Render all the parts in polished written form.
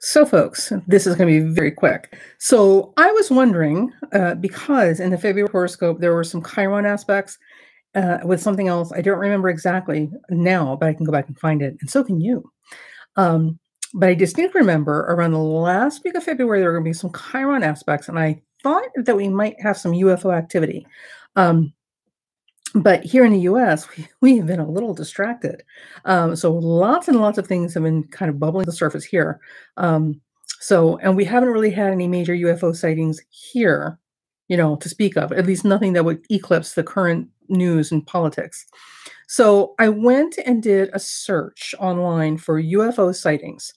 So, folks, this is going to be very quick. So, I was wondering because in the February horoscope there were some Chiron aspects with something else. I don't remember exactly now, but I can go back and find it, and so can you. Um, but I distinctly remember around the last week of February there were going to be some Chiron aspects, and I thought that we might have some UFO activity. Um, but here in the US, we have been a little distracted. So lots and lots of things have been kind of bubbling to the surface here. And we haven't really had any major UFO sightings here, to speak of, at least nothing that would eclipse the current news and politics. So I went and did a search online for UFO sightings.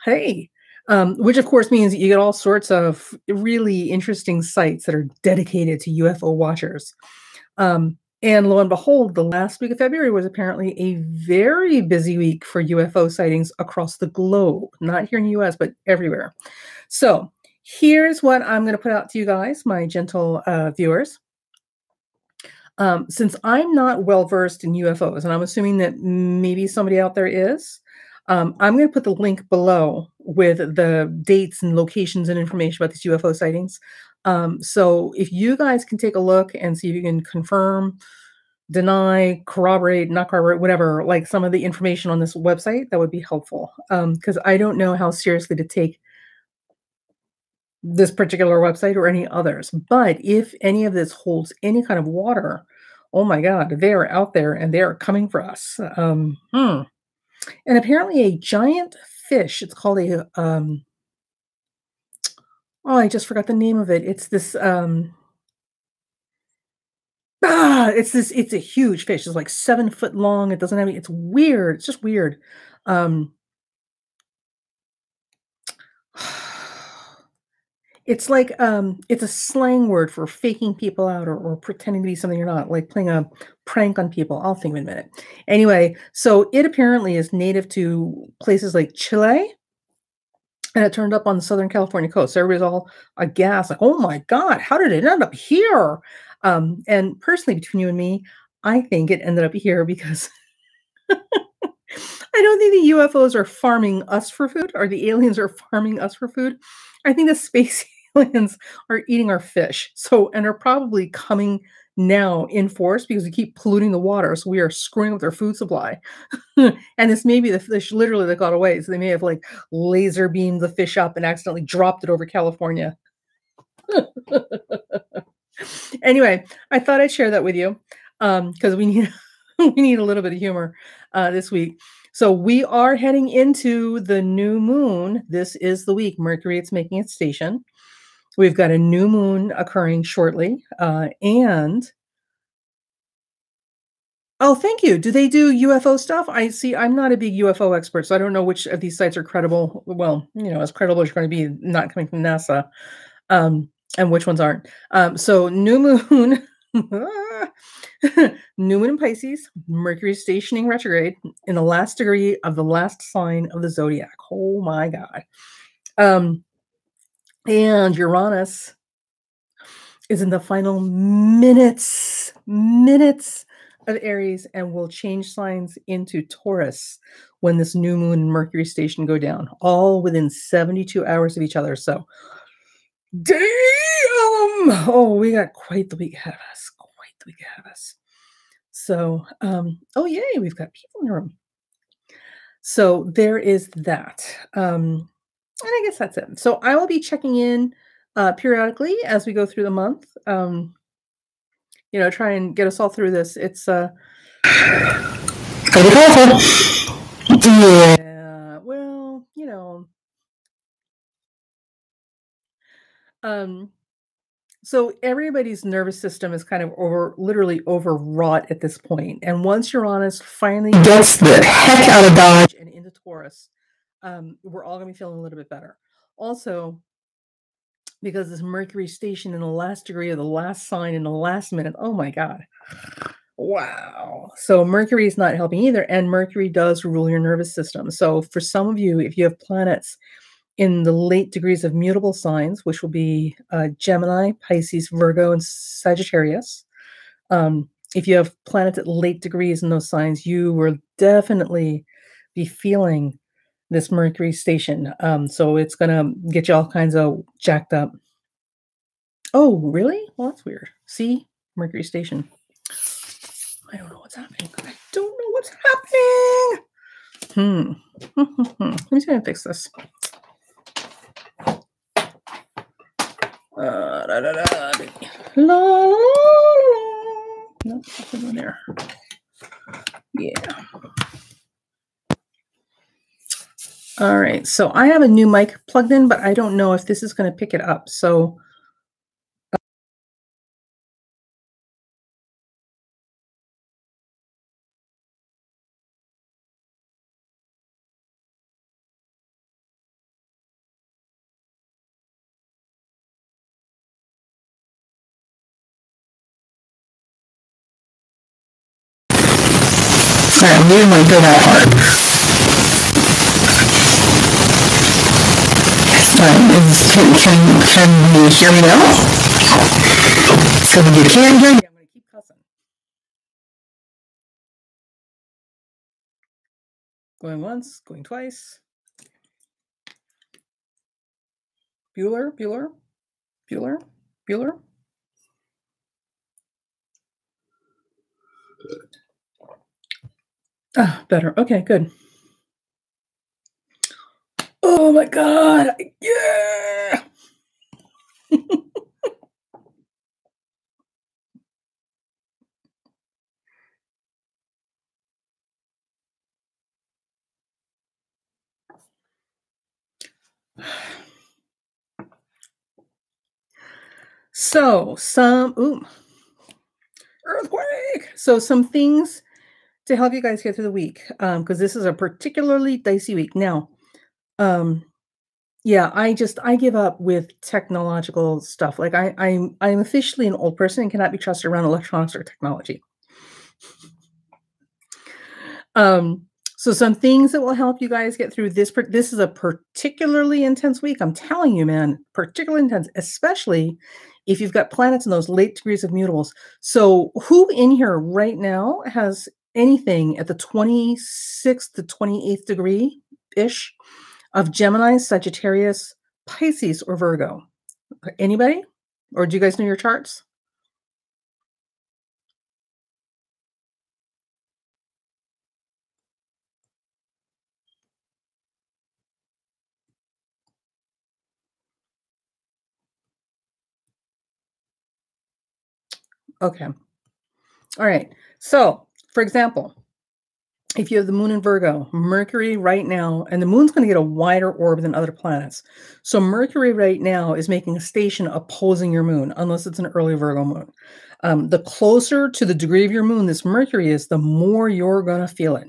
Hey, which of course means that you get all sorts of really interesting sites that are dedicated to UFO watchers. And lo and behold, the last week of February was apparently a very busy week for UFO sightings across the globe, not here in the US, but everywhere. So here's what I'm going to put out to you guys, my gentle viewers. Since I'm not well versed in UFOs, and I'm assuming that maybe somebody out there is, I'm going to put the link below with the dates and locations and information about these UFO sightings. So if you guys can take a look and see if you can confirm, deny, corroborate, not corroborate, whatever, like some of the information on this website, that would be helpful. Because I don't know how seriously to take this particular website or any others. But if any of this holds any kind of water, oh my God, they are out there and they are coming for us. And apparently a giant fish, it's called oh, I just forgot the name of it. It's this, it's a huge fish. It's like 7 foot long. It doesn't have any, it's weird. It's just weird. Um, it's like, it's a slang word for faking people out or pretending to be something you're not, like playing a prank on people. I'll think of it in a minute. Anyway, so it apparently is native to places like Chile. And it turned up on the Southern California coast. So everybody's all aghast, like, "Oh my God, how did it end up here?" And personally, between you and me, I think it ended up here because I don't think the UFOs are farming us for food, or the aliens are farming us for food. I think the space aliens are eating our fish. So, and are probably coming now in force because we keep polluting the water. So we are screwing up their food supply. And this may be the fish literally that got away. So they may have like laser beamed the fish up and accidentally dropped it over California. Anyway, I thought I'd share that with you because we need we need a little bit of humor this week. So we are heading into the new moon. This is the week Mercury it's making its station. We've got a new moon occurring shortly, and oh, thank you. Do they do UFO stuff? I see. I'm not a big UFO expert, so I don't know which of these sites are credible. Well, as credible as you're going to be, not coming from NASA, and which ones aren't. So new moon, new moon in Pisces, Mercury stationing retrograde in the last degree of the last sign of the zodiac. Oh my God. And Uranus is in the final minutes of Aries and will change signs into Taurus when this new moon and Mercury station go down, all within 72 hours of each other. So, damn! Oh, we got quite the week ahead of us. Quite the week ahead of us. So, oh yay, we've got people in the room. So there is that. And I guess that's it. So I will be checking in periodically as we go through the month. Try and get us all through this. It's yeah, well, so everybody's nervous system is kind of literally overwrought at this point. And once Uranus finally gets the heck out of Dodge and into Taurus, we're all gonna be feeling a little bit better. Also, because this Mercury station in the last degree of the last sign in the last minute. Oh my God. Wow. So Mercury is not helping either. And Mercury does rule your nervous system. So for some of you, if you have planets in the late degrees of mutable signs, which will be Gemini, Pisces, Virgo, and Sagittarius, if you have planets at late degrees in those signs, you will definitely be feeling this Mercury station. So it's gonna get you all kinds of jacked up. Oh, really? Well, that's weird. See? Mercury station. I don't know what's happening. I don't know what's happening. Let me try and fix this. Da, da, da, la, la, la, la. Nope, nothing in there. Yeah. All right. So I have a new mic plugged in, but I don't know if this is going to pick it up. So all right, I'm leaving my door that part. Can you hear me now? So if you can't hear me, I'm going to keep cussing. Going once, going twice. Bueller, Bueller, Bueller, Bueller. Ah, better. Okay, good. Oh my God. Yeah. So earthquake. So some things to help you guys get through the week, because this is a particularly dicey week. Now, yeah, I give up with technological stuff. Like I'm officially an old person and cannot be trusted around electronics or technology. So some things that will help you guys get through this. This is a particularly intense week. I'm telling you, man, particularly intense, especially if you've got planets in those late degrees of mutables. So who in here right now has anything at the 26th to 28th degree ish of Gemini, Sagittarius, Pisces, or Virgo? Anybody? Or do you guys know your charts? Okay. All right. So, for example, if you have the moon in Virgo, Mercury right now, and the moon's going to get a wider orb than other planets. So Mercury right now is making a station opposing your moon, unless it's an early Virgo moon. The closer to the degree of your moon this Mercury is, the more you're going to feel it.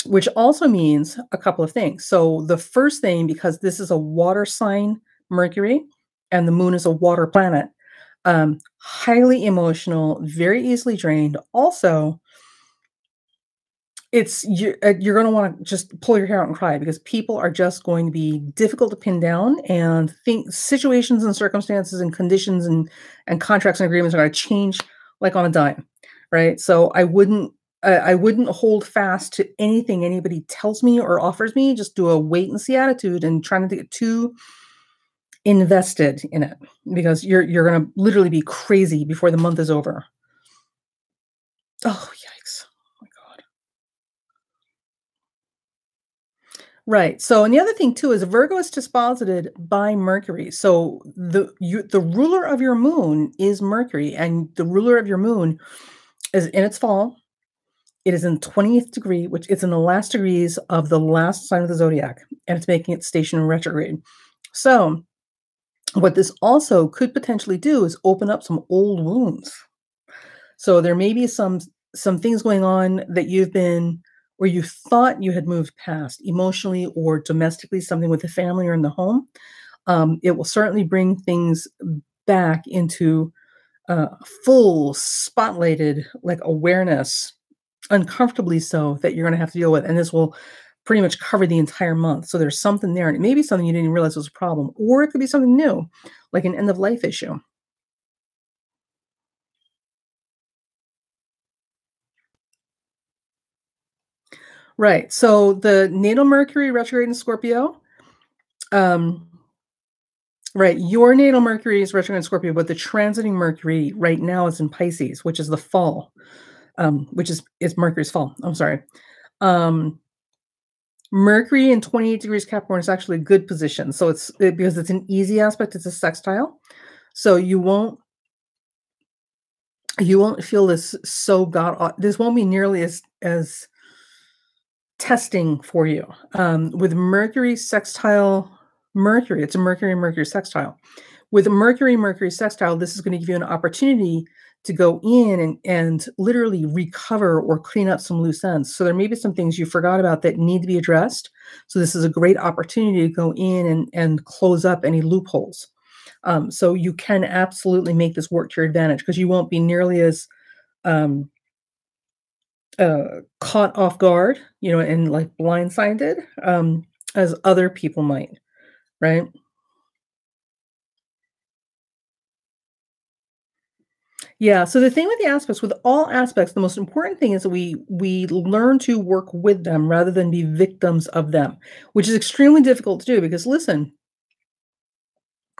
Which also means a couple of things. So the first thing, because this is a water sign Mercury, and the moon is a water planet, highly emotional, very easily drained. Also, you're going to want to just pull your hair out and cry, because people are just going to be difficult to pin down, and situations and circumstances and conditions and contracts and agreements are going to change like on a dime, right? So I wouldn't hold fast to anything anybody tells me or offers me. Just do a wait and see attitude and try not to get too invested in it, because you're going to literally be crazy before the month is over. Oh, yikes. Oh my God. Right. So, and the other thing too is Virgo is disposited by Mercury. So the ruler of your moon is Mercury, and the ruler of your moon is in its fall. It is in 20th degree, which it's in the last degrees of the last sign of the zodiac, and it's making its station in retrograde. So what this also could potentially do is open up some old wounds. So there may be some things going on that you've been, where you thought you had moved past emotionally or domestically, something with the family or in the home. It will certainly bring things back into full spotlighted like awareness, uncomfortably so, that you're going to have to deal with. And this will pretty much cover the entire month. So there's something there, and it may be something you didn't even realize was a problem, or it could be something new, like an end of life issue. Right. So the natal Mercury retrograde in Scorpio, um, right, your natal Mercury is retrograde in Scorpio, but the transiting Mercury right now is in Pisces, which is the fall, which is Mercury's fall. I'm sorry. Um, Mercury in 28 degrees Capricorn is actually a good position. So because it's an easy aspect, it's a sextile. So you won't feel this so this won't be nearly as testing for you. With Mercury sextile Mercury, it's a Mercury sextile. With Mercury sextile, this is going to give you an opportunity to go in and literally recover or clean up some loose ends. So there may be some things you forgot about that need to be addressed. So this is a great opportunity to go in and close up any loopholes. So you can absolutely make this work to your advantage because you won't be nearly as um, caught off guard, and like blindsided as other people might, right? Yeah. So the thing with the aspects, with all aspects, the most important thing is that we learn to work with them rather than be victims of them, which is extremely difficult to do because listen,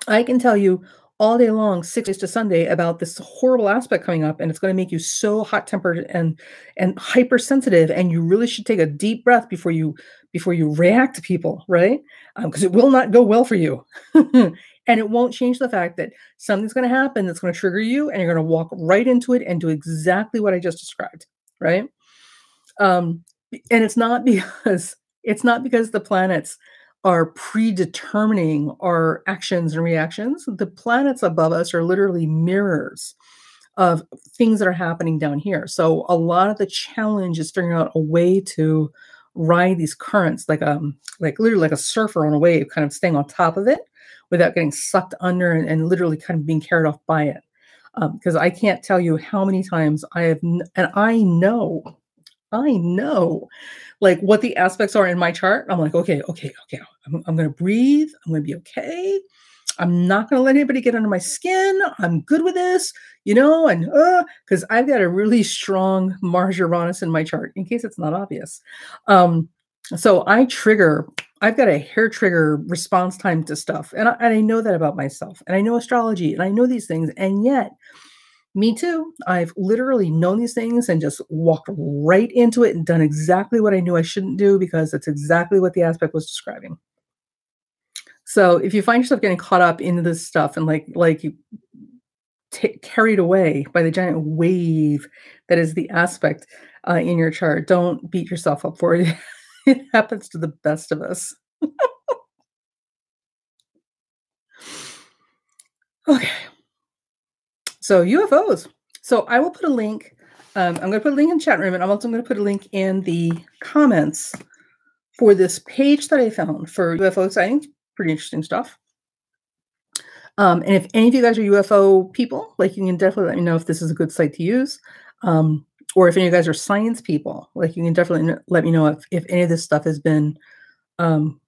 I can tell you all day long, 6 days to Sunday, about this horrible aspect coming up, and it's gonna make you so hot-tempered and hypersensitive, and you really should take a deep breath before you react to people, right? Because it will not go well for you. And it won't change the fact that something's gonna happen that's gonna trigger you, and you're gonna walk right into it and do exactly what I just described, right? And it's not because the planets are predetermining our actions and reactions. The planets above us are literally mirrors of things that are happening down here. So a lot of the challenge is figuring out a way to ride these currents like literally like a surfer on a wave, kind of staying on top of it without getting sucked under and literally kind of being carried off by it. Because I can't tell you how many times and I know, like, what the aspects are in my chart. I'm like, "Okay, okay, okay. I'm gonna breathe. I'm gonna be okay. I'm not gonna let anybody get under my skin. I'm good with this," and, because 'cause I've got a really strong Mars Uranus in my chart, in case it's not obvious. Um, so I've got a hair trigger response time to stuff, and I know that about myself, and I know astrology, and I know these things, and yet me too. I've literally known these things and just walked right into it and done exactly what I knew I shouldn't do because that's exactly what the aspect was describing. So if you find yourself getting caught up into this stuff and like you carried away by the giant wave that is the aspect in your chart, don't beat yourself up for it. It happens to the best of us. Okay, so UFOs. So I will put a link. I'm going to put a link in the chat room, and I'm also going to put a link in the comments for this page that I found for UFO sightings. Pretty interesting stuff. And if any of you guys are UFO people, like, you can definitely let me know if this is a good site to use. Or if any of you guys are science people, like, you can definitely let me know if any of this stuff has been um,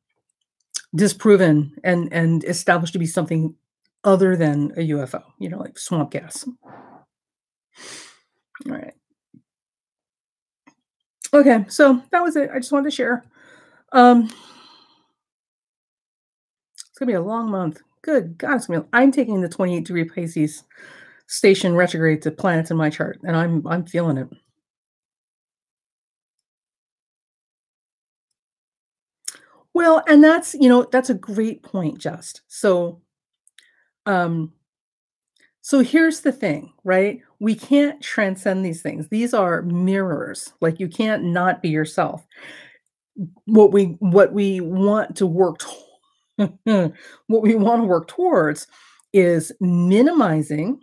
disproven and established to be something other than a UFO, like swamp gas. All right. Okay, so that was it. I just wanted to share. Um, it's gonna be a long month. Good God, I'm taking the 28-degree Pisces station retrograde to planets in my chart, and I'm feeling it. Well, and that's a great point, Just. Um, so here's the thing, right? We can't transcend these things. These are mirrors. Like, you can't not be yourself. What we want to work what we want to work towards is minimizing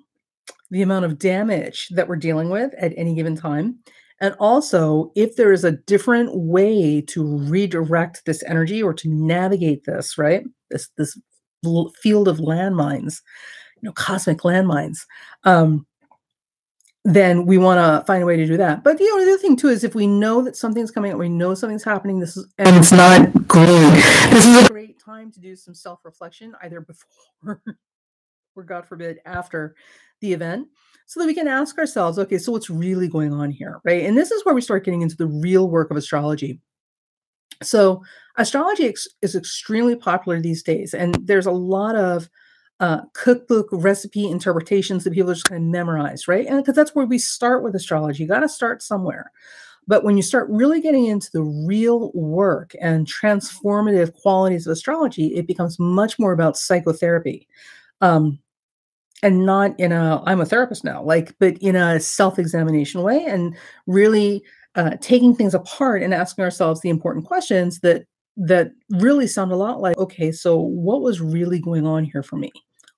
the amount of damage that we're dealing with at any given time. And also, if there is a different way to redirect this energy or to navigate this, right? This field of landmines, cosmic landmines. Then we want to find a way to do that. But the other thing too is if we know that something's coming up, we know something's happening. And it's not great. This is a great time to do some self-reflection, either before or God forbid after the event, so that we can ask ourselves, okay, so what's really going on here, right? And this is where we start getting into the real work of astrology. So astrology is extremely popular these days, and there's a lot of cookbook recipe interpretations that people just kind of memorize, right? And because that's where we start with astrology, you got to start somewhere. But when you start really getting into the real work and transformative qualities of astrology, it becomes much more about psychotherapy. Um, and not in a I'm a therapist now, like, but in a self-examination way, and really taking things apart and asking ourselves the important questions that really sound a lot like, okay, so what was really going on here for me?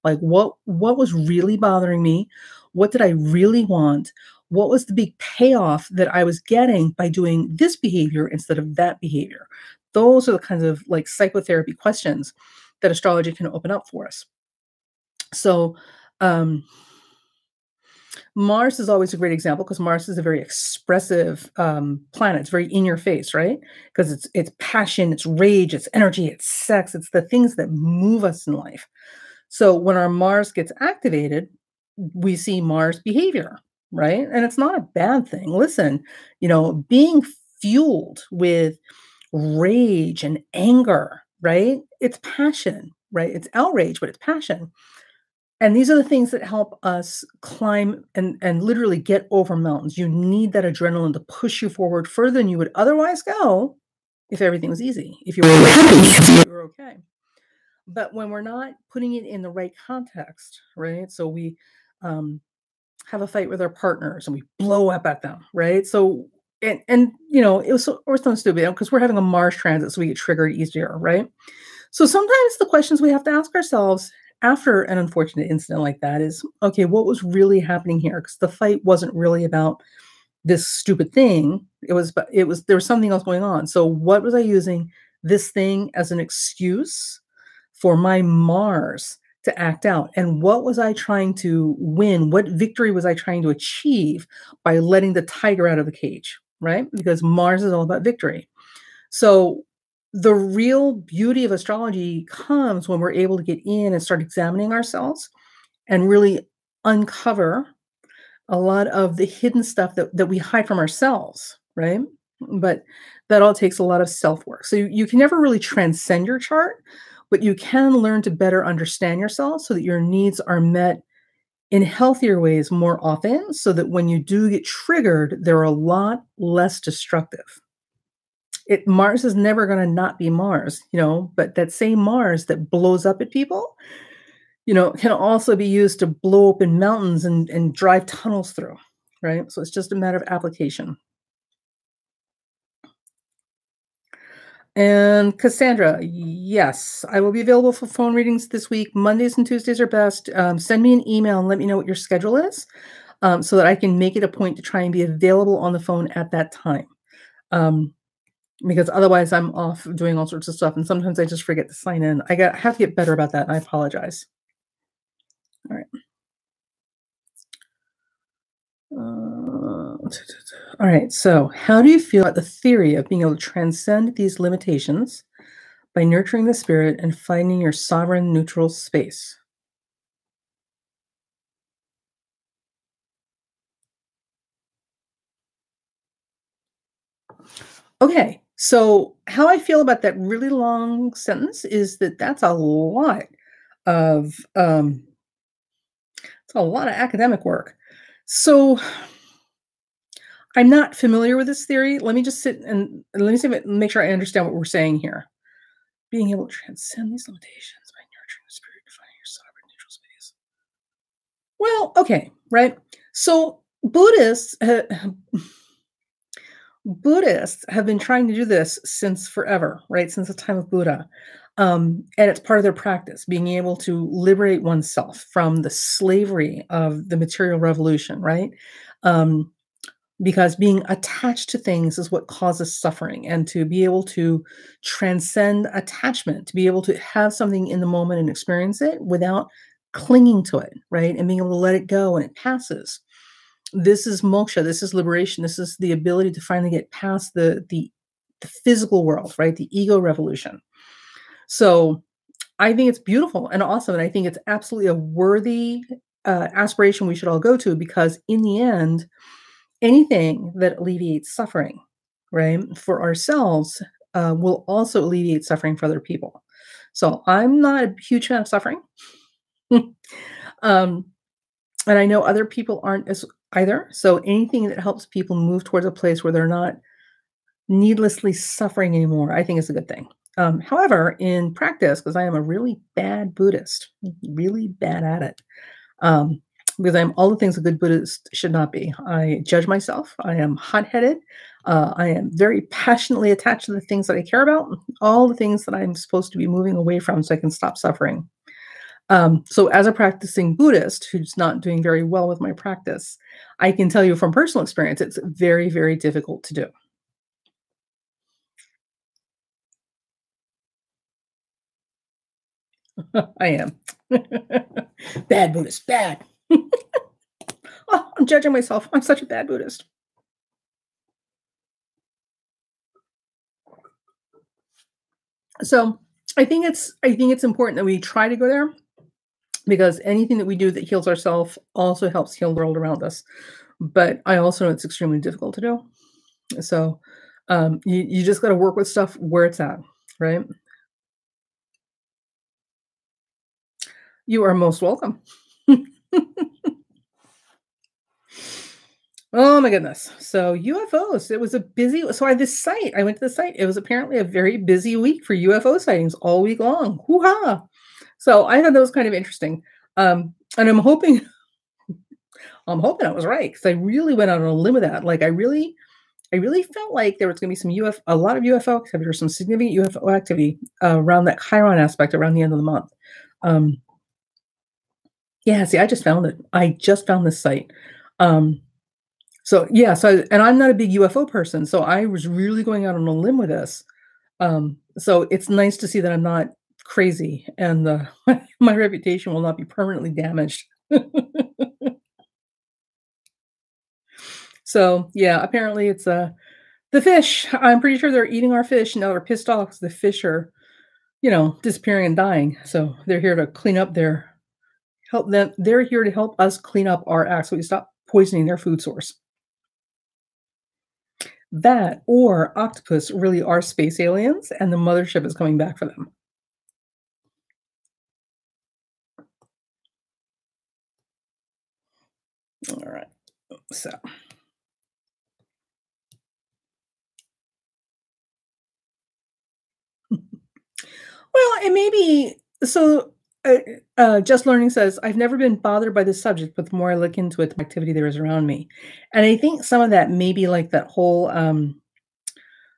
Like, what was really bothering me? What did I really want? What was the big payoff that I was getting by doing this behavior instead of that behavior? Those are the kinds of like psychotherapy questions that astrology can open up for us. So, um, Mars is always a great example because Mars is a very expressive planet. It's very in your face, right? Because it's passion, it's rage, it's energy, it's sex, it's the things that move us in life. So when our Mars gets activated, we see Mars behavior, right? And it's not a bad thing. Listen, being fueled with rage and anger, right? It's passion, right? It's outrage, but it's passion. And these are the things that help us climb and literally get over mountains. You need that adrenaline to push you forward further than you would otherwise go if everything was easy, if you were happy, if you were okay. But when we're not putting it in the right context, right? So we have a fight with our partners and we blow up at them, right? So and it was or something stupid because we're having a Mars transit, so we get triggered easier, right? So sometimes the questions we have to ask ourselves after an unfortunate incident like that is, okay, what was really happening here? Because the fight wasn't really about this stupid thing. It was there was something else going on. So what was I using this thing as an excuse for my Mars to act out? And what was I trying to win? What victory was I trying to achieve by letting the tiger out of the cage? Right? Because Mars is all about victory. So the real beauty of astrology comes when we're able to get in and start examining ourselves and really uncover a lot of the hidden stuff that we hide from ourselves, right? But that all takes a lot of self-work. So you can never really transcend your chart, but you can learn to better understand yourself so that your needs are met in healthier ways more often, so that when you do get triggered, they're a lot less destructive. Mars is never gonna not be Mars, but that same Mars that blows up at people, can also be used to blow open mountains and drive tunnels through, right? So it's just a matter of application. And Cassandra, yes, I will be available for phone readings this week. Mondays and Tuesdays are best. Send me an email and let me know what your schedule is, so that I can make it a point to try and be available on the phone at that time. Because otherwise I'm off doing all sorts of stuff, and sometimes I just forget to sign in. Have to get better about that, and I apologize. All right. All right. So, how do you feel about the theory of being able to transcend these limitations by nurturing the spirit and finding your sovereign neutral space? Okay. So, how I feel about that really long sentence is that that's a lot of it's a lot of academic work. So, I'm not familiar with this theory. Let me just sit and let me see make sure I understand what we're saying here. Being able to transcend these limitations by nurturing the spirit, defining your sovereign neutral space. Well, okay, right. So Buddhists have been trying to do this since forever, right? Since the time of Buddha. And it's part of their practice, being able to liberate oneself from the slavery of the material revolution, right? Um, because being attached to things is what causes suffering, and to be able to transcend attachment, to be able to have something in the moment and experience it without clinging to it, right? And being able to let it go and it passes. This is moksha, this is liberation, this is the ability to finally get past the physical world, right? The ego revolution. So I think it's beautiful and awesome, and I think it's absolutely a worthy aspiration we should all go to, because in the end, anything that alleviates suffering, right, for ourselves, will also alleviate suffering for other people. So I'm not a huge fan of suffering. um, and I know other people aren't as either. So anything that helps people move towards a place where they're not needlessly suffering anymore, I think is a good thing. However, in practice, because I am a really bad Buddhist, really bad at it, um, because I'm all the things a good Buddhist should not be. I judge myself. I am hot-headed. I am very passionately attached to the things that I care about, all the things that I'm supposed to be moving away from so I can stop suffering. So, as a practicing Buddhist who's not doing very well with my practice, I can tell you from personal experience, it's very, very difficult to do. I am. Bad Buddhist, bad. Oh, I'm judging myself. I'm such a bad Buddhist. So I think it's important that we try to go there because anything that we do that heals ourselves also helps heal the world around us. But I also know it's extremely difficult to do. So you just got to work with stuff where it's at, right? You are most welcome. Oh my goodness. So UFOs, it was a busy so I this site, I went to the site. It was apparently a very busy week for UFO sightings all week long. Hoo-ha. So I thought that was kind of interesting. And I'm hoping I was right because I really went out on a limb with that. Like I really felt like there was going to be a lot of UFO activity or some significant UFO activity around that Chiron aspect around the end of the month. Um, yeah, see, I just found it. I just found this site. Um, so yeah, and I'm not a big UFO person, so I was really going out on a limb with this. So it's nice to see that I'm not crazy and my reputation will not be permanently damaged. So yeah, apparently it's the fish. I'm pretty sure they're eating our fish and now they're pissed off 'cause the fish are, disappearing and dying. So they're here to clean up their help them. They're here to help us clean up our act so we stop poisoning their food source. That or octopus really are space aliens and the mothership is coming back for them. All right. So, well, it may be so. Just learning says I've never been bothered by this subject, but the more I look into it, the more activity there is around me, and I think some of that may be like that whole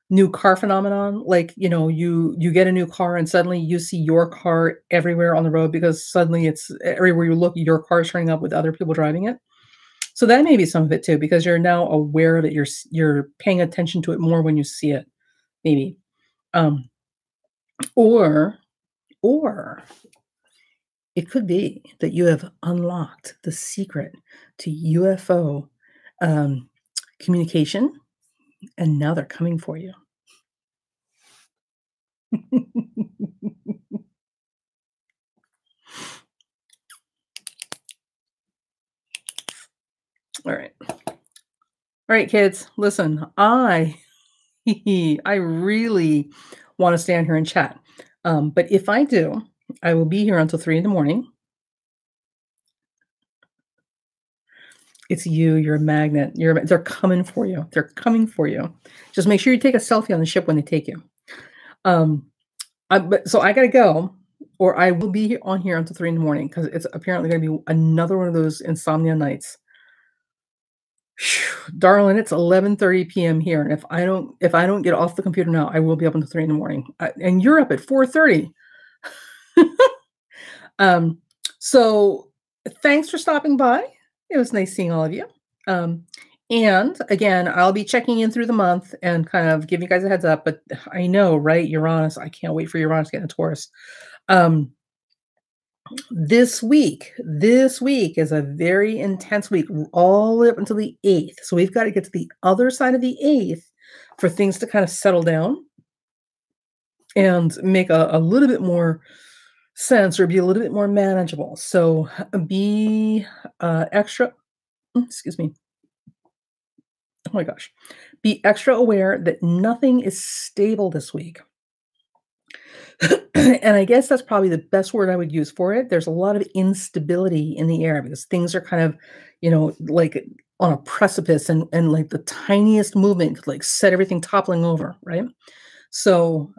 new car phenomenon. Like you get a new car and suddenly you see your car everywhere on the road because suddenly it's everywhere you look, your car is showing up with other people driving it. So that may be some of it too, because you're now aware that you're paying attention to it more when you see it, maybe. Um, or or it could be that you have unlocked the secret to UFO um, communication, and now they're coming for you. All right, all right, kids. Listen, I really want to stand here and chat, but if I do, I will be here until 3 in the morning. It's you, you're a magnet, they're coming for you, they're coming for you. Just make sure you take a selfie on the ship when they take you. Um, but so I gotta go, or I will be on here until 3 in the morning because it's apparently gonna be another one of those insomnia nights. Phew, darling, it's 11:30 p.m. here, and if I don't get off the computer now, I will be up until 3 in the morning. And you're up at 4:30. Um, so thanks for stopping by. It was nice seeing all of you. Um, and again, I'll be checking in through the month and kind of giving you guys a heads up. But I know, right? Uranus, I can't wait for Uranus to get into Taurus. Um, this week is a very intense week, all the way up until the 8th. So we've got to get to the other side of the 8th for things to kind of settle down and make a little bit more sense or be a little bit more manageable. So be extra, excuse me. Oh my gosh. Be extra aware that nothing is stable this week. And I guess that's probably the best word I would use for it. There's a lot of instability in the air because things are kind of, like on a precipice and like the tiniest movement could like set everything toppling over, right? So,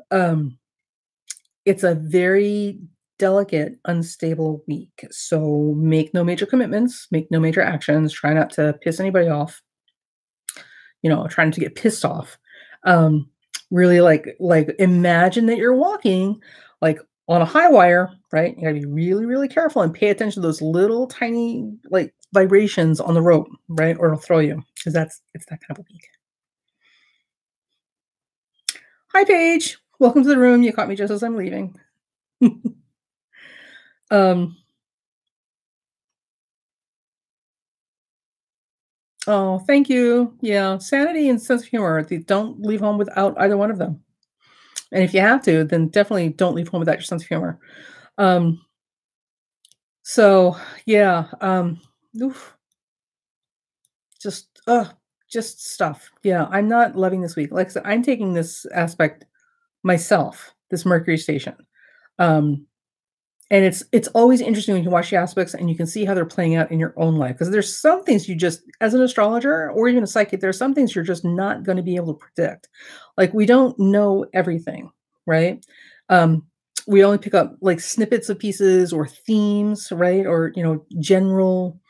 it's a very delicate, unstable week. So make no major commitments, make no major actions, try not to piss anybody off, trying to get pissed off. Um, really like imagine that you're walking like on a high wire, right? You gotta be really, really careful and pay attention to those little tiny like vibrations on the rope, right? Or it'll throw you because it's that kind of a week. Hi, Paige. Welcome to the room. You caught me just as I'm leaving. um, oh, thank you. Yeah, sanity and sense of humor. Don't leave home without either one of them. And if you have to, then definitely don't leave home without your sense of humor. Um, so yeah, oof, just just stuff. Yeah, I'm not loving this week. Like I said, I'm taking this aspect myself, this Mercury station. Um, And it's always interesting when you watch the aspects and you can see how they're playing out in your own life. Because there's some things you just as an astrologer or even a psychic, there's some things you're just not gonna be able to predict. Like, we don't know everything, right? Um, we only pick up, like, snippets of pieces or themes, right? Or, general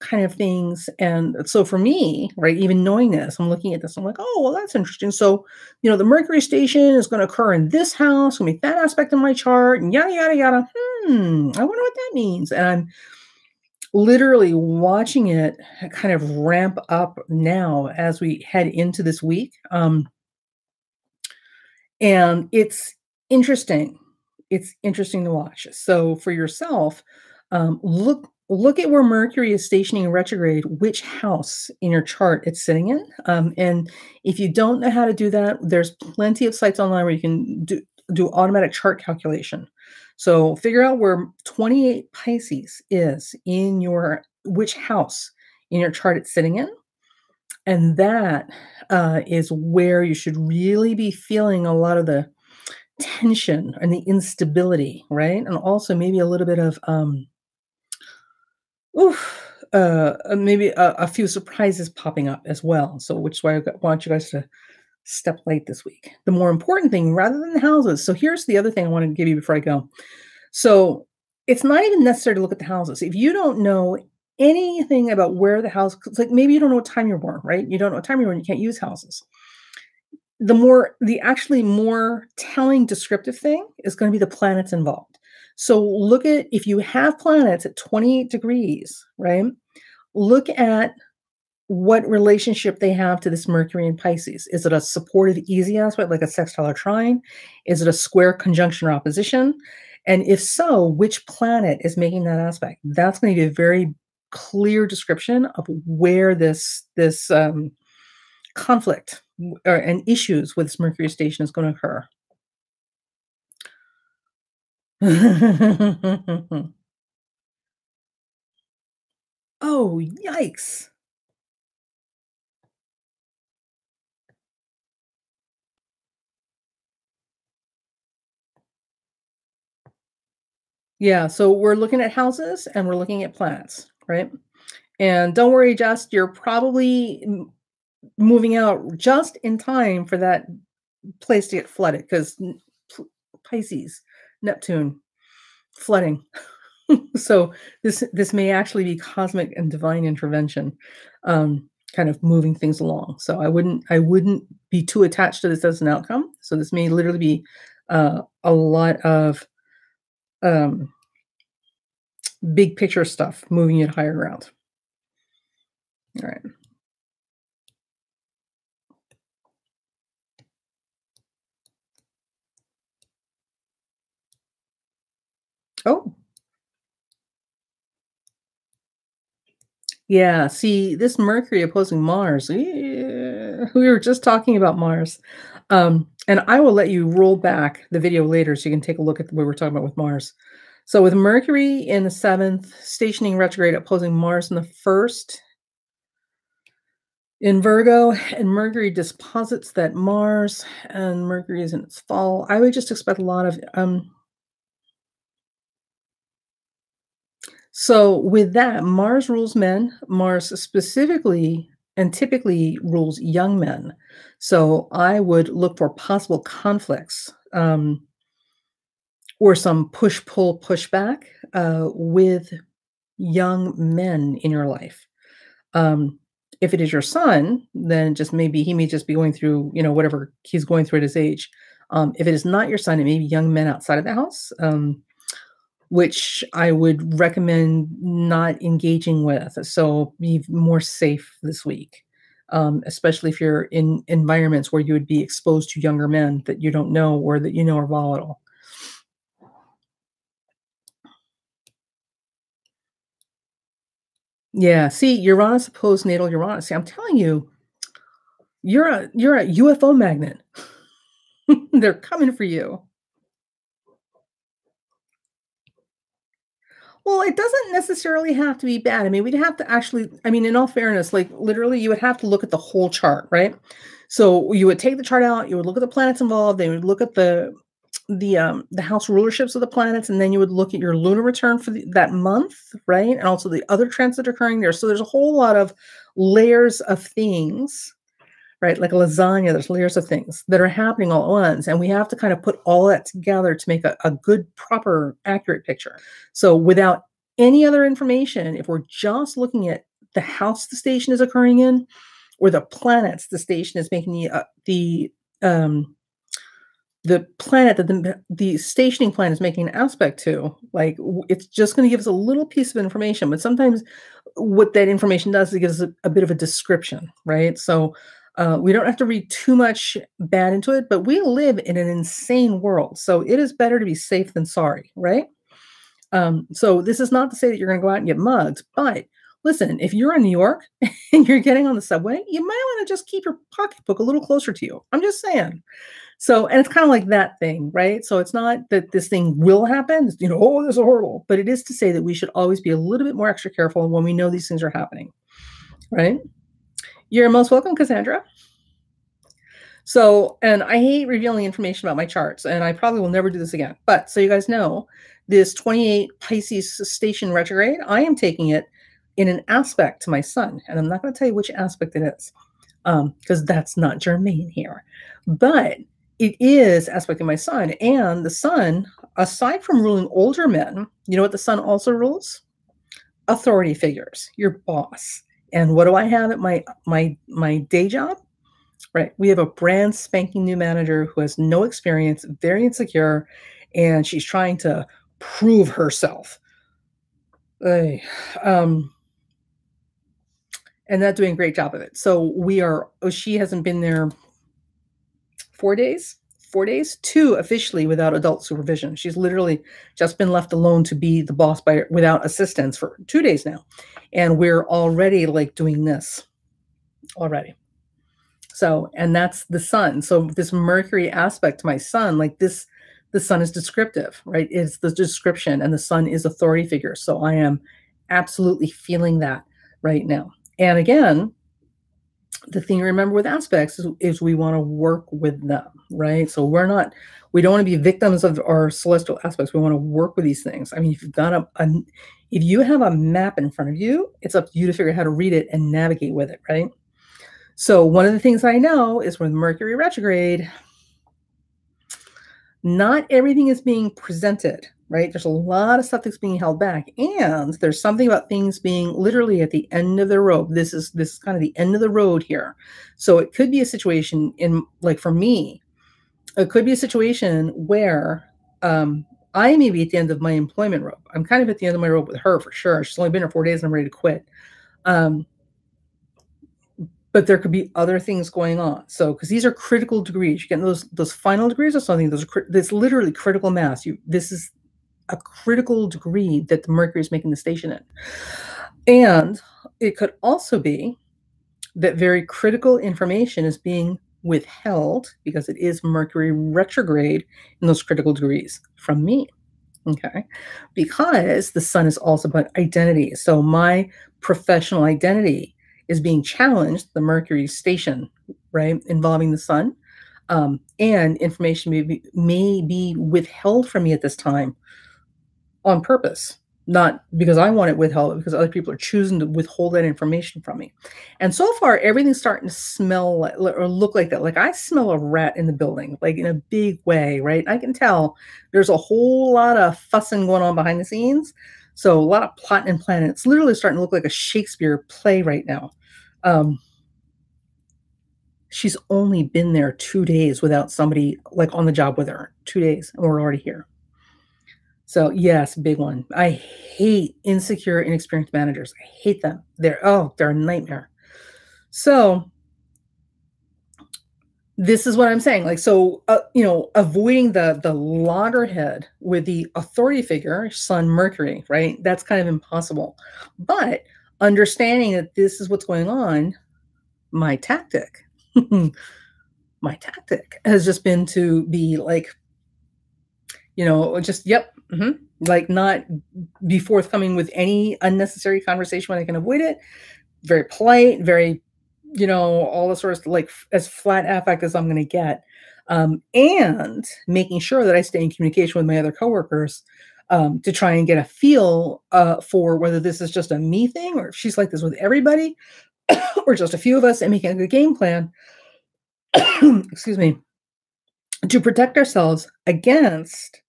kind of things. And so for me, right, even knowing this, I'm looking at this, I'm like, oh, well, that's interesting. So, the Mercury station is going to occur in this house, gonna be that aspect of my chart, and yada, yada, yada. I wonder what that means. And I'm literally watching it kind of ramp up now as we head into this week. And interesting. It's interesting to watch. So for yourself, look at where Mercury is stationing in retrograde, which house in your chart it's sitting in. And if you don't know how to do that, there's plenty of sites online where you can do automatic chart calculation. So figure out where 28 Pisces is in your which house in your chart it's sitting in, and that is where you should really be feeling a lot of the tension and the instability, right? And also maybe a little bit of maybe a few surprises popping up as well. So, which is why want you guys to step light this week. The more important thing, rather than the houses. So, here's the other thing I want to give you before I go. So, it's not even necessary to look at the houses. If you don't know anything about where the house, 'cause, like maybe you don't know what time you're born, right? You don't know what time you're born, you can't use houses. The actually more telling descriptive thing is going to be the planets involved. So look at if you have planets at 28 degrees, right? Look at what relationship they have to this Mercury in Pisces. Is it a supportive, easy aspect like a sextile or trine? Is it a square, conjunction, or opposition? And if so, which planet is making that aspect? That's going to be a very clear description of where this conflict and issues with this Mercury station is going to occur. Oh, yikes. Yeah, so we're looking at houses and we're looking at planets, right? And don't worry, Just you're probably moving out just in time for that place to get flooded because Pisces, Neptune, flooding. So this may actually be cosmic and divine intervention, kind of moving things along. So I wouldn't be too attached to this as an outcome. So this may literally be a lot of um, big picture stuff moving you to higher ground. All right. Oh, yeah. See, this Mercury opposing Mars. We were just talking about Mars. And I will let you roll back the video later so you can take a look at what we're talking about with Mars. So with Mercury in the seventh, stationing retrograde opposing Mars in the first, in Virgo, and Mercury disposits that Mars, and Mercury is in its fall. I would just expect a lot of so with that, Mars rules men. Mars specifically and typically rules young men. So I would look for possible conflicts or some push pull pushback with young men in your life. Um, if it is your son, then just maybe he may just be going through, whatever he's going through at his age. If it is not your son, it may be young men outside of the house, which I would recommend not engaging with. So be more safe this week, especially if you're in environments where you would be exposed to younger men that you don't know or that you know are volatile. Yeah, see, Uranus opposed natal Uranus. See, I'm telling you, you're a UFO magnet. They're coming for you. Well, it doesn't necessarily have to be bad. I mean, we'd have to actually, I mean, in all fairness, like literally, you would have to look at the whole chart, right? So you would take the chart out, you would look at the planets involved, they would look at the house rulerships of the planets, and then you would look at your lunar return for that month, right? And also the other trends that are occurring there. So there's a whole lot of layers of things, right? Like a lasagna, there's layers of things that are happening all at once. And we have to kind of put all that together to make a good, proper, accurate picture. So without any other information, if we're just looking at the house the station is occurring in, or the planets the station is making the planet that the stationing planet is making an aspect to, like it's just going to give us a little piece of information. But sometimes what that information does is it gives us a bit of a description, right? So we don't have to read too much bad into it, but we live in an insane world. So it is better to be safe than sorry, right? So this is not to say that you're going to go out and get mugged, but listen, if you're in New York and you're getting on the subway, you might want to just keep your pocketbook a little closer to you. I'm just saying. So, and it's kind of like that thing, right? So it's not that this thing will happen, oh, this is horrible, but it is to say that we should always be a little bit more extra careful when we know these things are happening, right? You're most welcome, Cassandra. So, and I hate revealing information about my charts, and I probably will never do this again. But so you guys know, this 28 Pisces station retrograde, I am taking it in an aspect to my sun. And I'm not going to tell you which aspect it is, because that's not germane here. But it is aspecting my sun. And the sun, aside from ruling older men, you know what the sun also rules? Authority figures, your boss. And what do I have at my day job? Right. We have a brand spanking new manager who has no experience, very insecure, and she's trying to prove herself. And not doing a great job of it. So she hasn't been there 4 days, 2 officially without adult supervision. She's literally just been left alone to be the boss without assistance for 2 days now. And we're already like doing this already. So, and that's the sun. So this Mercury aspect to my sun, like this, the sun is descriptive, right? It's the description, and the sun is authority figure. So I am absolutely feeling that right now. And again, the thing to remember with aspects is we want to work with them, right? So we don't want to be victims of our celestial aspects. We want to work with these things. I mean, if you've got if you have a map in front of you, it's up to you to figure out how to read it and navigate with it, right? So one of the things I know is with Mercury retrograde, not everything is being presented, right? There's a lot of stuff that's being held back. And there's something about things being literally at the end of their road. This is kind of the end of the road here. So it could be a situation like for me, it could be a situation where I may be at the end of my employment rope. I'm kind of at the end of my rope with her for sure. She's only been here 4 days and I'm ready to quit. But there could be other things going on. So, because these are critical degrees, you're getting those final degrees or something. That's literally critical mass. This is a critical degree that the Mercury is making the station in. And it could also be that very critical information is being withheld because it is Mercury retrograde in those critical degrees from me. Okay. Because the sun is also about identity. So my professional identity is being challenged, the Mercury station, right, involving the sun, and information may be withheld from me at this time on purpose, not because I want it withheld, but because other people are choosing to withhold that information from me. And so far, everything's starting to smell like, or look like that. Like I smell a rat in the building, like in a big way, right? I can tell there's a whole lot of fussing going on behind the scenes. So a lot of plotting and planning. It's literally starting to look like a Shakespeare play right now. Um, she's only been there 2 days without somebody like on the job with her. 2 days, and we're already here. So yes, big one. I hate insecure, inexperienced managers. I hate them. They're a nightmare. So this is what I'm saying. Like, so, avoiding the loggerhead with the authority figure, Sun Mercury, right? That's kind of impossible. But understanding that this is what's going on, my tactic, my tactic has just been to be like, just, yep. Like not be forthcoming with any unnecessary conversation when I can avoid it. Very polite, very, all the sorts of like as flat affect as I'm going to get. And making sure that I stay in communication with my other coworkers to try and get a feel for whether this is just a me thing or if she's like this with everybody or just a few of us and making a good game plan. Excuse me. To protect ourselves against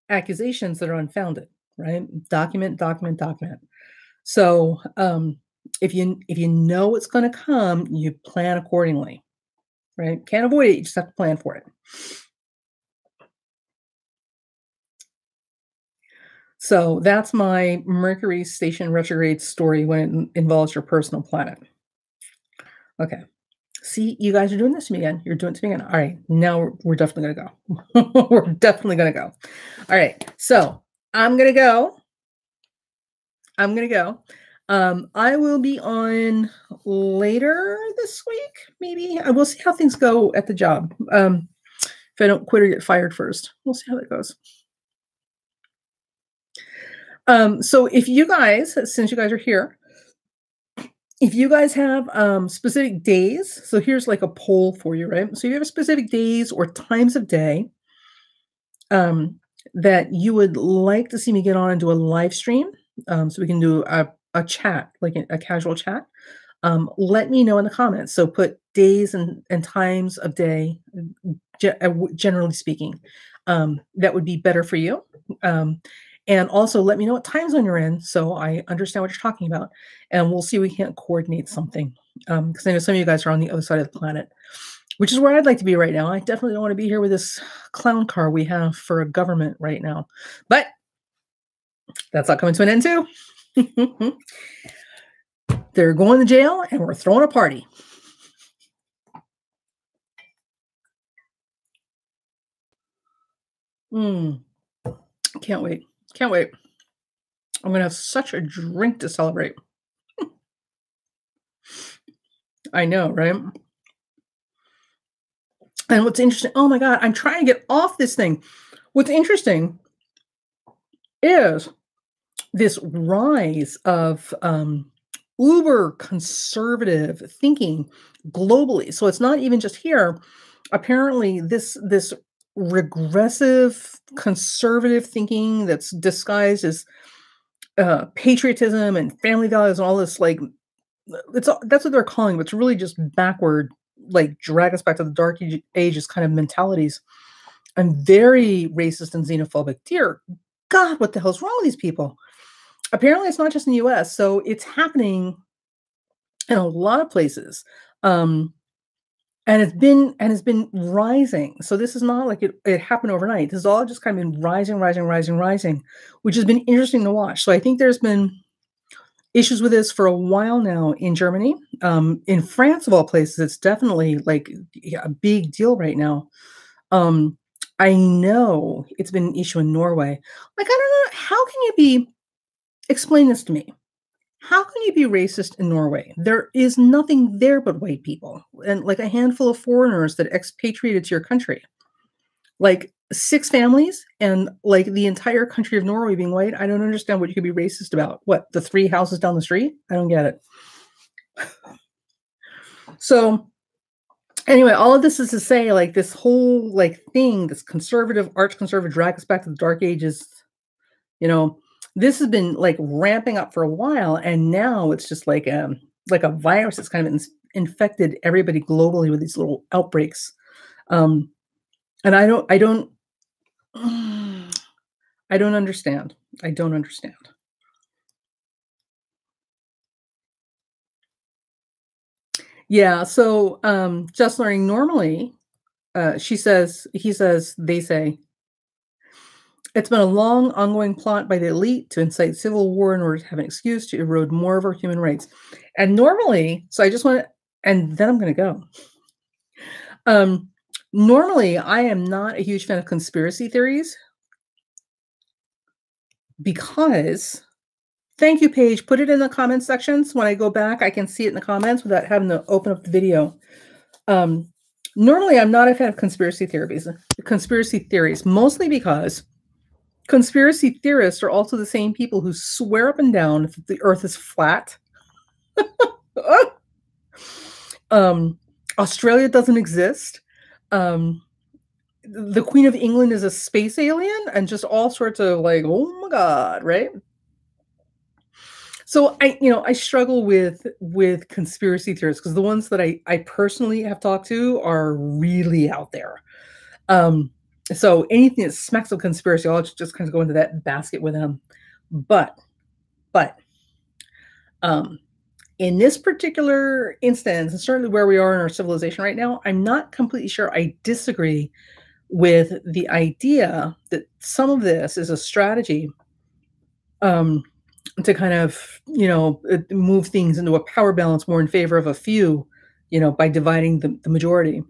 accusations that are unfounded, right? Document. So if you know it's going to come, you plan accordingly, right? Can't avoid it. You just have to plan for it. So that's my Mercury station retrograde story when it involves your personal planet. Okay. See, you guys are doing this to me again. You're doing it to me again. All right. Now we're definitely going to go. We're definitely going to go. All right. So I'm going to go. I will be on later this week, maybe. I will see how things go at the job. If I don't quit or get fired first. We'll see how that goes. So if you guys, since you guys are here, if you guys have specific days, so here's like a poll for you, right? So you have specific days or times of day that you would like to see me get on and do a live stream, so we can do a chat, like a casual chat. Let me know in the comments. So put days and times of day, generally speaking, that would be better for you. And also let me know what time zone you're in so I understand what you're talking about. And we'll see if we can't coordinate something. Because I know some of you guys are on the other side of the planet, which is where I'd like to be right now. I definitely don't want to be here with this clown car we have for a government right now. But that's not coming to an end too. They're going to jail and we're throwing a party. Can't wait. Can't wait. I'm going to have such a drink to celebrate. I know, right? And what's interesting, oh my God, I'm trying to get off this thing. What's interesting is this rise of uber conservative thinking globally. So it's not even just here. Apparently, this regressive conservative thinking that's disguised as patriotism and family values and all this, like, that's what they're calling it. It's really just backward, like drag us back to the dark ages kind of mentalities. I'm very racist and xenophobic. Dear God, what the hell's wrong with these people? Apparently, it's not just in the US. So it's happening in a lot of places. And it's been rising. So this is not like it happened overnight. This has all just kind of been rising, which has been interesting to watch. So I think there's been issues with this for a while now in Germany. In France, of all places, it's definitely like a big deal right now. I know it's been an issue in Norway. Like, I don't know, how can you be, explain this to me. How can you be racist in Norway? There is nothing there but white people and like a handful of foreigners that expatriated to your country. Like 6 families and like the entire country of Norway being white. I don't understand what you could be racist about. What, the 3 houses down the street? I don't get it. So anyway, all of this is to say, like, this whole, like, thing, this conservative, arch conservative drag us back to the dark ages, you know, this has been, like, ramping up for a while, and now it's just like a virus that's kind of infected everybody globally with these little outbreaks. Um, and I don't I don't understand. I don't understand. Yeah, so, just learning normally, he says, they say, "It's been a long, ongoing plot by the elite to incite civil war in order to have an excuse to erode more of our human rights." And normally, so I just wanna and then I'm gonna go. Um, Normally, I am not a huge fan of conspiracy theories because thank you, Paige, put it in the comment sections. When I go back, I can see it in the comments without having to open up the video. Um, Normally, I'm not a fan of conspiracy theories, mostly because conspiracy theorists are also the same people who swear up and down that the Earth is flat. um, Australia doesn't exist. Um, the Queen of England is a space alien, and just all sorts of like, oh my god, right? So I struggle with conspiracy theorists because the ones that I personally have talked to are really out there. Um, so anything that smacks of conspiracy, I'll just kind of go into that basket with them. But but um, in this particular instance, and certainly where we are in our civilization right now, I'm not completely sure I disagree with the idea that some of this is a strategy um, to kind of, move things into a power balance more in favor of a few, by dividing the majority.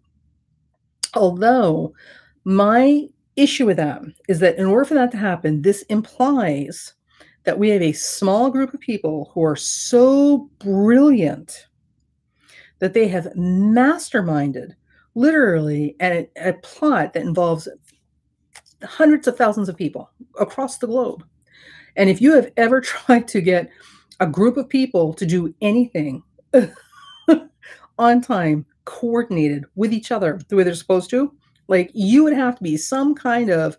Although my issue with that is that in order for that to happen, this implies that we have a small group of people who are so brilliant that they have masterminded literally a plot that involves hundreds of thousands of people across the globe. And if you have ever tried to get a group of people to do anything on time, coordinated with each other the way they're supposed to, like you would have to be some kind of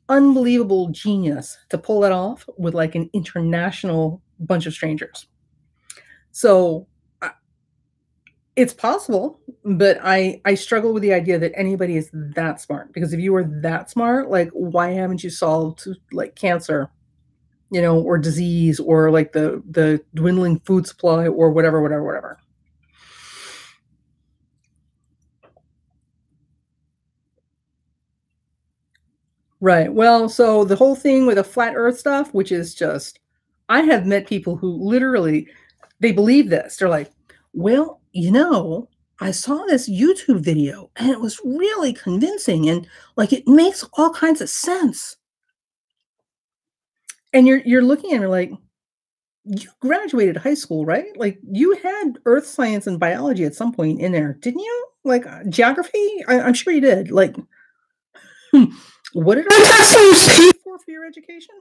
unbelievable genius to pull that off with like an international bunch of strangers. So it's possible, but I struggle with the idea that anybody is that smart because if you were that smart, like why haven't you solved like cancer, or disease or like the dwindling food supply or whatever, whatever, whatever. Right. Well, so the whole thing with the flat earth stuff, which is just I have met people who literally they believe this. They're like, "Well, I saw this YouTube video and it was really convincing and like it makes all kinds of sense." And you're looking at it like, "You graduated high school, right? Like you had earth science and biology at some point in there, didn't you? Like geography? I'm sure you did. Like what did I pay for your education?"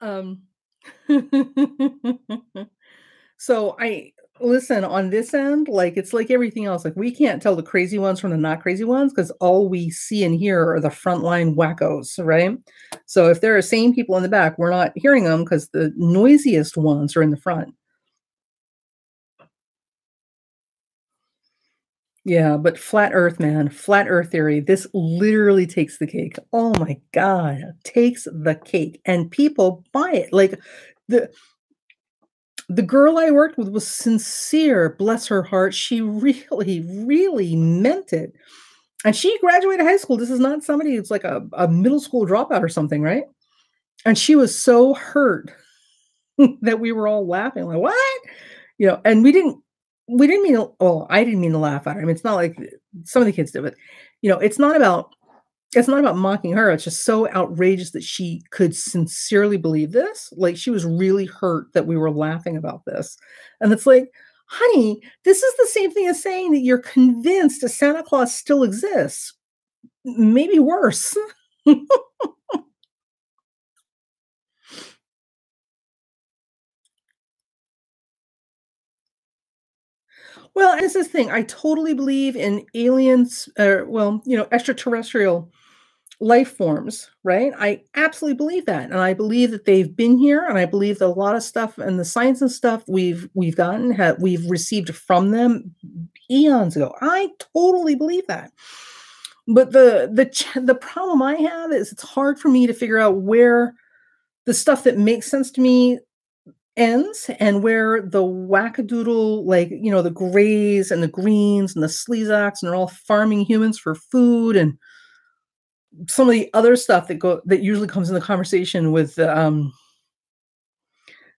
Um, so I listen on this end, like it's like everything else. Like we can't tell the crazy ones from the not crazy ones because all we see and hear are the frontline wackos, right? So if there are sane people in the back, we're not hearing them because the noisiest ones are in the front. Yeah, but flat earth, man, flat earth theory, this literally takes the cake. Oh my god, takes the cake, and people buy it. Like, the the girl I worked with was sincere, bless her heart, she really, really meant it, and she graduated high school, this is not somebody who's like a middle school dropout or something, right? And she was so hurt that we were all laughing, like, "What?" And we didn't mean to well, I didn't mean to laugh at her. I mean, it's not like some of the kids did, but, it's not about mocking her, it's just so outrageous that she could sincerely believe this, like, she was really hurt that we were laughing about this, and it's like, "Honey, this is the same thing as saying that you're convinced that Santa Claus still exists, maybe worse." Well, and this is the thing, I totally believe in aliens, well, extraterrestrial life forms, right? I absolutely believe that, and I believe that they've been here, and I believe that a lot of stuff and the science and stuff we've received from them eons ago. I totally believe that. But the problem I have is it's hard for me to figure out where the stuff that makes sense to me ends and where the wackadoodle, like, the grays and the greens and the sleazaks, and they're all farming humans for food, and some of the other stuff that usually comes in the conversation with the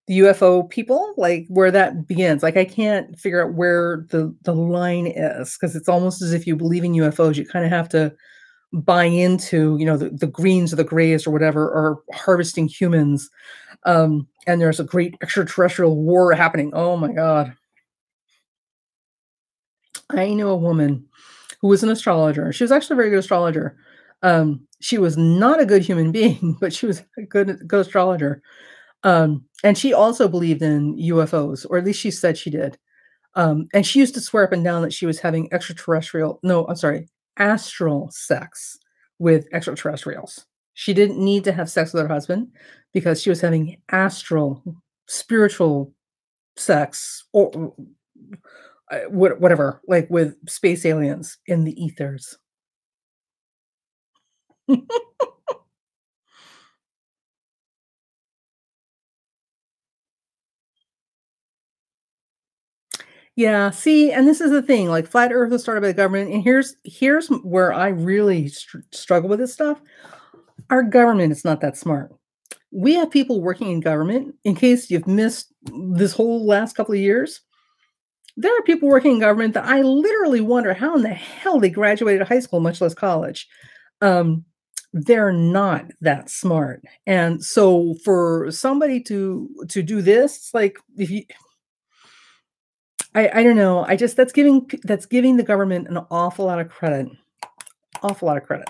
UFO people, like, where that begins. Like, I can't figure out where the line is, because it's almost as if you believe in UFOs, you kinda have to buy into, the greens or the grays or whatever are harvesting humans, and there's a great extraterrestrial war happening. Oh my god. I knew a woman who was an astrologer. She was actually a very good astrologer. She was not a good human being, but she was a good astrologer. And she also believed in UFOs, or at least she said she did. And she used to swear up and down that she was having extraterrestrial no, I'm sorry, astral sex with extraterrestrials. She didn't need to have sex with her husband because she was having astral, spiritual sex, or whatever, like, with space aliens in the ethers. Yeah, see, and this is the thing, like, flat Earth was started by the government, and here's where I really struggle with this stuff. Our government is not that smart. We have people working in government, in case you've missed this whole last couple of years, there are people working in government that I literally wonder how in the hell they graduated high school, much less college. Um, they're not that smart, and so for somebody to do this, it's like, if you I don't know, I just that's giving the government an awful lot of credit, awful lot of credit.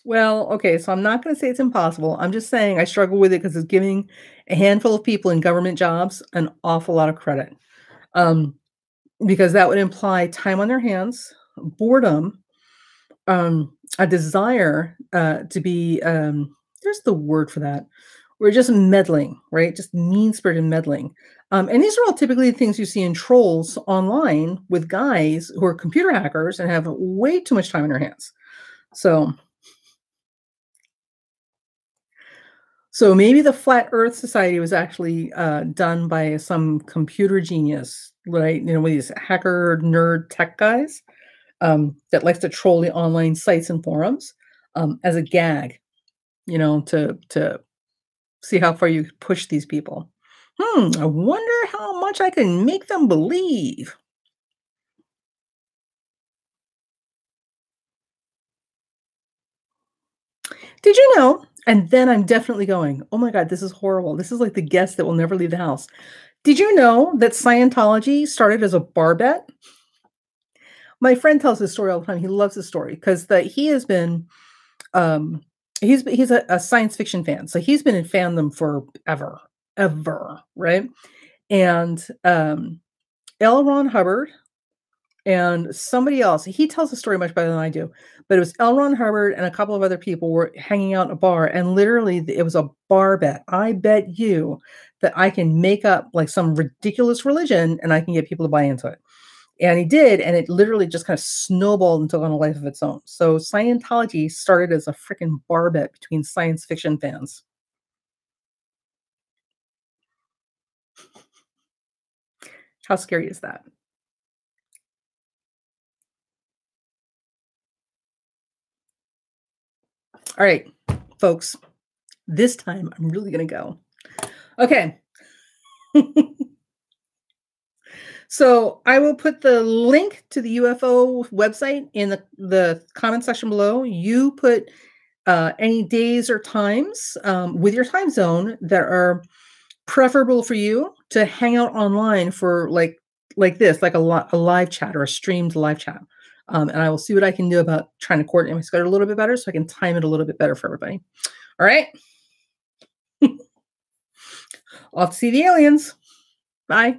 Well, okay, so I'm not gonna say it's impossible, I'm just saying I struggle with it because it's giving a handful of people in government jobs an awful lot of credit, um, because that would imply time on their hands, boredom, a desire, to be, there's the word for that. We're just meddling, right? Just mean-spirited meddling. And these are all typically things you see in trolls online with guys who are computer hackers and have way too much time on their hands. So so maybe the Flat Earth Society was actually, done by some computer genius, right? One of these hacker nerd tech guys, that likes to troll the online sites and forums, as a gag, to see how far you push these people. I wonder how much I can make them believe. Did you know? And then I'm definitely going, "Oh my god, this is horrible. This is like the guest that will never leave the house." Did you know that Scientology started as a bar bet? My friend tells this story all the time. He loves this story because he has been, um, he's a science fiction fan, so he's been in fandom forever, ever, right? And, L. Ron Hubbard and somebody else. He tells the story much better than I do, but it was L. Ron Hubbard and a couple of other people were hanging out in a bar, and literally it was a bar bet. I bet you that I can make up like some ridiculous religion and I can get people to buy into it. And he did, and it literally just kind of snowballed and took on a life of its own. So Scientology started as a freaking bar bet between science fiction fans. How scary is that? All right, folks, this time I'm really gonna go. Okay. So I will put the link to the UFO website in the comment section below. You put any days or times with your time zone that are preferable for you to hang out online for, like this, like a live chat or a streamed live chat. And I will see what I can do about trying to coordinate my schedule a little bit better so I can time it a little bit better for everybody. All right. Off to see the aliens. Bye.